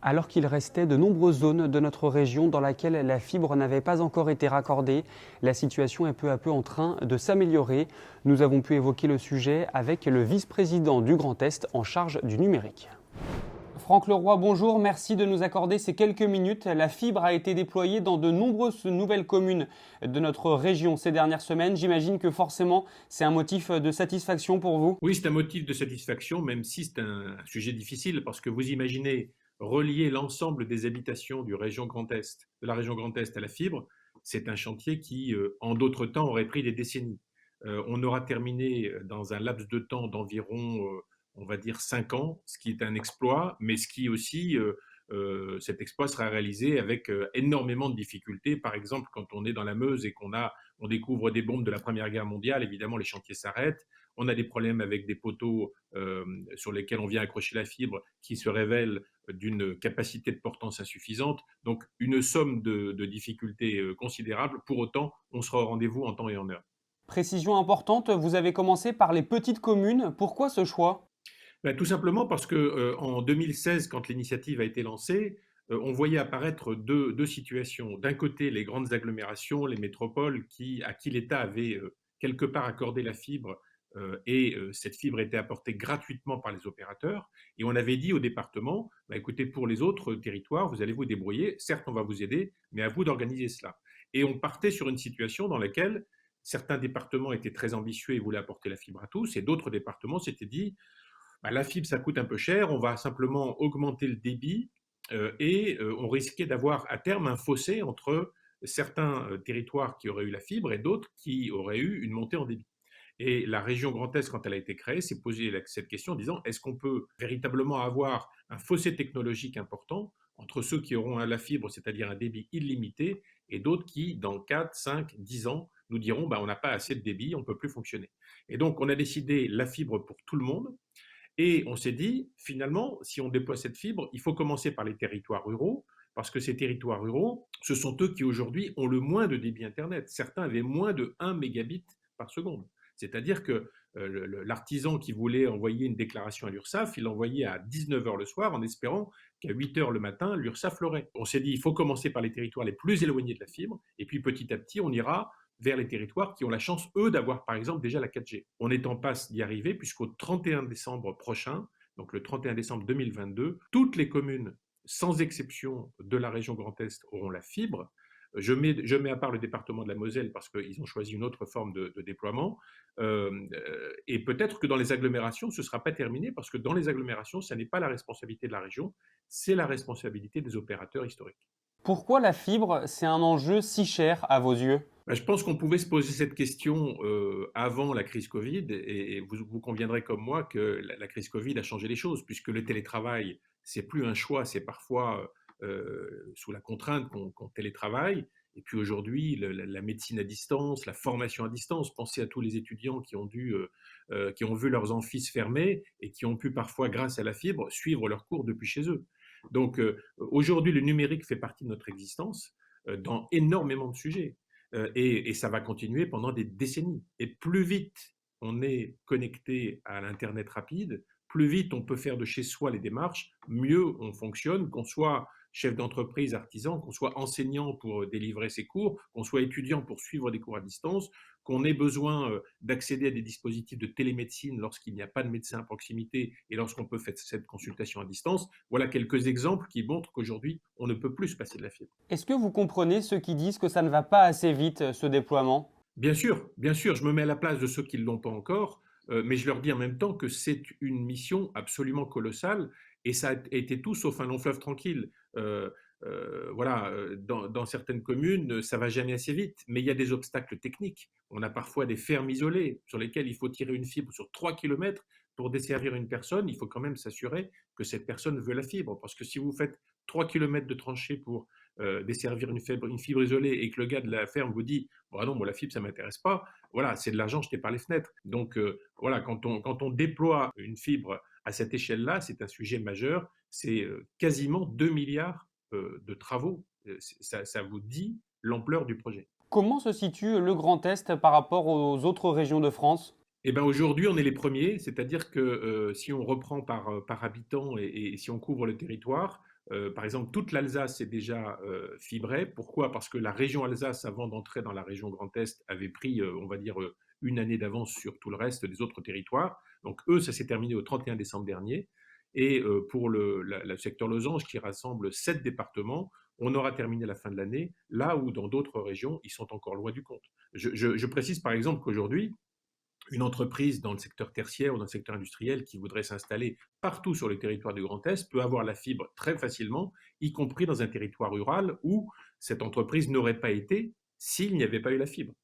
Alors qu'il restait de nombreuses zones de notre région dans laquelle la fibre n'avait pas encore été raccordée, la situation est peu à peu en train de s'améliorer. Nous avons pu évoquer le sujet avec le vice-président du Grand Est en charge du numérique. Franck Leroy, bonjour, merci de nous accorder ces quelques minutes. La fibre a été déployée dans de nombreuses nouvelles communes de notre région ces dernières semaines. J'imagine que forcément c'est un motif de satisfaction pour vous. Oui, c'est un motif de satisfaction, même si c'est un sujet difficile, parce que vous imaginez relier l'ensemble des habitations de la région Grand Est à la fibre, c'est un chantier qui, en d'autres temps, aurait pris des décennies. On aura terminé dans un laps de temps d'environ, on va dire, 5 ans, ce qui est un exploit, mais ce qui aussi, cet exploit sera réalisé avec énormément de difficultés. Par exemple, quand on est dans la Meuse et on découvre des bombes de la Première Guerre mondiale, évidemment, les chantiers s'arrêtent. On a des problèmes avec des poteaux sur lesquels on vient accrocher la fibre qui se révèlent d'une capacité de portance insuffisante. Donc, une somme de difficultés considérables. Pour autant, on sera au rendez-vous en temps et en heure. Précision importante, vous avez commencé par les petites communes. Pourquoi ce choix? Ben, tout simplement parce que en 2016, quand l'initiative a été lancée, on voyait apparaître deux situations. D'un côté, les grandes agglomérations, les métropoles, à qui l'État avait quelque part accordé la fibre, et cette fibre était apportée gratuitement par les opérateurs. Et on avait dit au département, bah, écoutez, pour les autres territoires, vous allez vous débrouiller. Certes, on va vous aider, mais à vous d'organiser cela. Et on partait sur une situation dans laquelle certains départements étaient très ambitieux et voulaient apporter la fibre à tous, et d'autres départements s'étaient dit, bah, la fibre, ça coûte un peu cher, on va simplement augmenter le débit et on risquait d'avoir à terme un fossé entre certains territoires qui auraient eu la fibre et d'autres qui auraient eu une montée en débit. Et la région Grand Est, quand elle a été créée, s'est posé cette question en disant, est-ce qu'on peut véritablement avoir un fossé technologique important entre ceux qui auront la fibre, c'est-à-dire un débit illimité, et d'autres qui, dans 4, 5, 10 ans, nous diront, bah, on n'a pas assez de débit, on ne peut plus fonctionner. Et donc, on a décidé la fibre pour tout le monde. Et on s'est dit, finalement, si on déploie cette fibre, il faut commencer par les territoires ruraux, parce que ces territoires ruraux, ce sont eux qui aujourd'hui ont le moins de débit Internet. Certains avaient moins de 1 mégabit par seconde. C'est-à-dire que l'artisan qui voulait envoyer une déclaration à l'URSSAF, il l'envoyait à 19 heures le soir en espérant qu'à 8 heures le matin, l'URSSAF l'aurait. On s'est dit, il faut commencer par les territoires les plus éloignés de la fibre, et puis petit à petit, on ira vers les territoires qui ont la chance, eux, d'avoir par exemple déjà la 4G. On est en passe d'y arriver puisqu'au 31 décembre prochain, donc le 31 décembre 2022, toutes les communes, sans exception de la région Grand Est, auront la fibre. Je mets à part le département de la Moselle parce qu'ils ont choisi une autre forme de déploiement. Et peut-être que dans les agglomérations, ce ne sera pas terminé parce que dans les agglomérations, ce n'est pas la responsabilité de la région, c'est la responsabilité des opérateurs historiques. Pourquoi la fibre, c'est un enjeu si cher à vos yeux? Ben, je pense qu'on pouvait se poser cette question avant la crise Covid, et vous conviendrez comme moi que la crise Covid a changé les choses, puisque le télétravail, c'est plus un choix, c'est parfois sous la contrainte qu'on télétravaille. Et puis aujourd'hui, la médecine à distance, la formation à distance, pensez à tous les étudiants qui ont vu leurs amphis fermés et qui ont pu parfois, grâce à la fibre, suivre leurs cours depuis chez eux. Donc aujourd'hui, le numérique fait partie de notre existence dans énormément de sujets. Et ça va continuer pendant des décennies. Et plus vite on est connecté à l'Internet rapide, plus vite on peut faire de chez soi les démarches, mieux on fonctionne, qu'on soit chef d'entreprise, artisan, qu'on soit enseignant pour délivrer ses cours, qu'on soit étudiant pour suivre des cours à distance, qu'on ait besoin d'accéder à des dispositifs de télémédecine lorsqu'il n'y a pas de médecin à proximité et lorsqu'on peut faire cette consultation à distance. Voilà quelques exemples qui montrent qu'aujourd'hui, on ne peut plus se passer de la fibre. Est-ce que vous comprenez ceux qui disent que ça ne va pas assez vite, ce déploiement? Bien sûr, je me mets à la place de ceux qui ne l'ont pas encore, mais je leur dis en même temps que c'est une mission absolument colossale et ça a été tout sauf un long fleuve tranquille. Voilà, dans certaines communes, ça va jamais assez vite, mais il y a des obstacles techniques. On a parfois des fermes isolées sur lesquelles il faut tirer une fibre sur 3 kilomètres pour desservir une personne. Il faut quand même s'assurer que cette personne veut la fibre, parce que si vous faites 3 kilomètres de tranchée pour desservir une fibre isolée et que le gars de la ferme vous dit bon, non, moi la fibre ça m'intéresse pas, voilà, c'est de l'argent jeté par les fenêtres. Donc voilà, quand on déploie une fibre à cette échelle-là, c'est un sujet majeur, c'est quasiment 2 milliards de travaux. Ça vous dit l'ampleur du projet. Comment se situe le Grand Est par rapport aux autres régions de France? Eh ben aujourd'hui, on est les premiers, c'est-à-dire que si on reprend par habitant et si on couvre le territoire, Par exemple, toute l'Alsace est déjà fibrée. Pourquoi? Parce que la région Alsace, avant d'entrer dans la région Grand Est, avait pris, on va dire, une année d'avance sur tout le reste des autres territoires. Donc eux, ça s'est terminé au 31 décembre dernier. Et pour le secteur Losange, qui rassemble 7 départements, on aura terminé la fin de l'année, là où dans d'autres régions, ils sont encore loin du compte. Je précise par exemple qu'aujourd'hui, une entreprise dans le secteur tertiaire ou dans le secteur industriel qui voudrait s'installer partout sur le territoire du Grand Est peut avoir la fibre très facilement, y compris dans un territoire rural où cette entreprise n'aurait pas été s'il n'y avait pas eu la fibre.